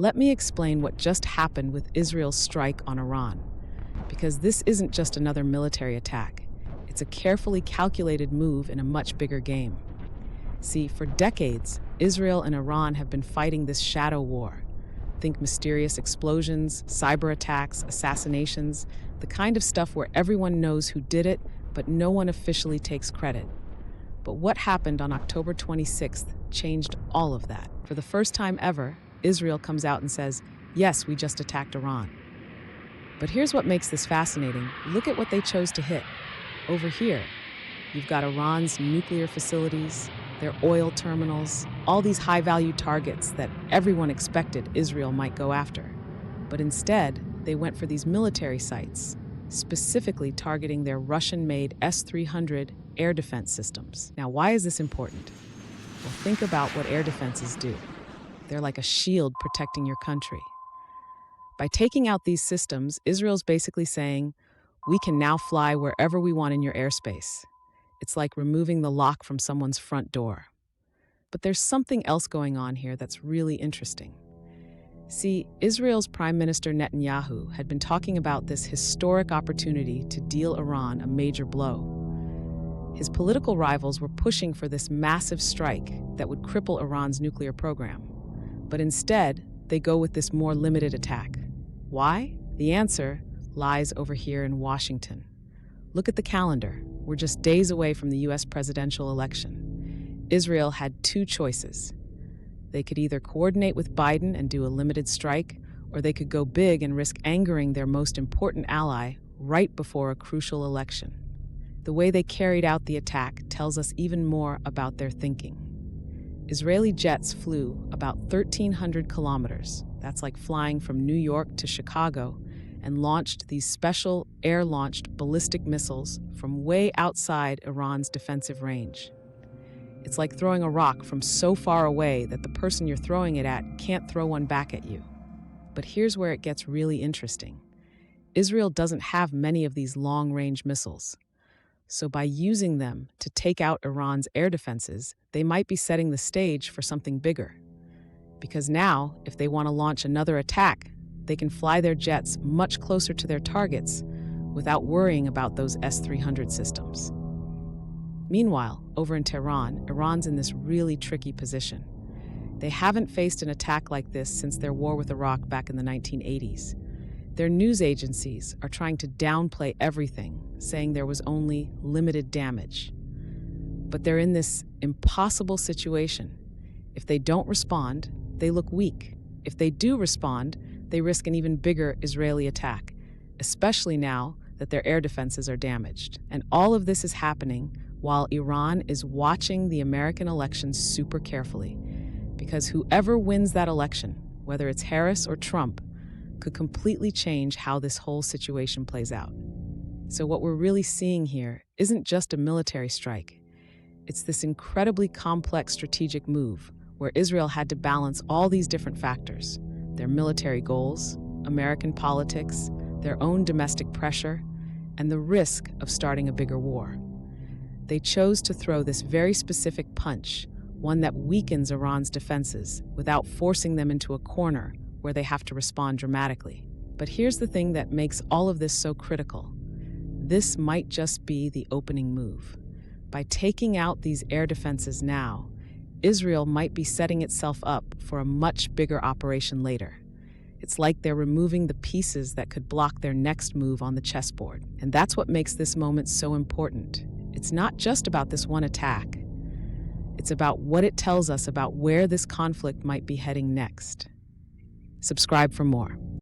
Let me explain what just happened with Israel's strike on Iran, because this isn't just another military attack. It's a carefully calculated move in a much bigger game. See, for decades, Israel and Iran have been fighting this shadow war. Think mysterious explosions, cyber attacks, assassinations, the kind of stuff where everyone knows who did it, but no one officially takes credit. But what happened on October 26th changed all of that. For the first time ever, Israel comes out and says, yes, we just attacked Iran. But here's what makes this fascinating. Look at what they chose to hit. Over here, you've got Iran's nuclear facilities, their oil terminals, all these high-value targets that everyone expected Israel might go after. But instead, they went for these military sites, specifically targeting their Russian-made S-300 air defense systems. Now, why is this important? Well, think about what air defenses do. They're like a shield protecting your country. By taking out these systems, Israel's basically saying, we can now fly wherever we want in your airspace. It's like removing the lock from someone's front door. But there's something else going on here that's really interesting. See, Israel's Prime Minister Netanyahu had been talking about this historic opportunity to deal Iran a major blow. His political rivals were pushing for this massive strike that would cripple Iran's nuclear program. But instead, they go with this more limited attack. Why? The answer lies over here in Washington. Look at the calendar. We're just days away from the US presidential election. Israel had two choices. They could either coordinate with Biden and do a limited strike, or they could go big and risk angering their most important ally right before a crucial election. The way they carried out the attack tells us even more about their thinking. Israeli jets flew about 1,300 kilometers. That's like flying from New York to Chicago, and launched these special air-launched ballistic missiles from way outside Iran's defensive range. It's like throwing a rock from so far away that the person you're throwing it at can't throw one back at you. But here's where it gets really interesting. Israel doesn't have many of these long-range missiles. So by using them to take out Iran's air defenses, they might be setting the stage for something bigger. Because now, if they want to launch another attack, they can fly their jets much closer to their targets without worrying about those S-300 systems. Meanwhile, over in Tehran, Iran's in this really tricky position. They haven't faced an attack like this since their war with Iraq back in the 1980s. Their news agencies are trying to downplay everything, saying there was only limited damage. But they're in this impossible situation. If they don't respond, they look weak. If they do respond, they risk an even bigger Israeli attack, especially now that their air defenses are damaged. And all of this is happening while Iran is watching the American election super carefully, because whoever wins that election, whether it's Harris or Trump, could completely change how this whole situation plays out. So what we're really seeing here isn't just a military strike. It's this incredibly complex strategic move where Israel had to balance all these different factors: their military goals, American politics, their own domestic pressure, and the risk of starting a bigger war. They chose to throw this very specific punch, one that weakens Iran's defenses without forcing them into a corner where they have to respond dramatically. But here's the thing that makes all of this so critical. This might just be the opening move. By taking out these air defenses now, Israel might be setting itself up for a much bigger operation later. It's like they're removing the pieces that could block their next move on the chessboard. And that's what makes this moment so important. It's not just about this one attack. It's about what it tells us about where this conflict might be heading next. Subscribe for more.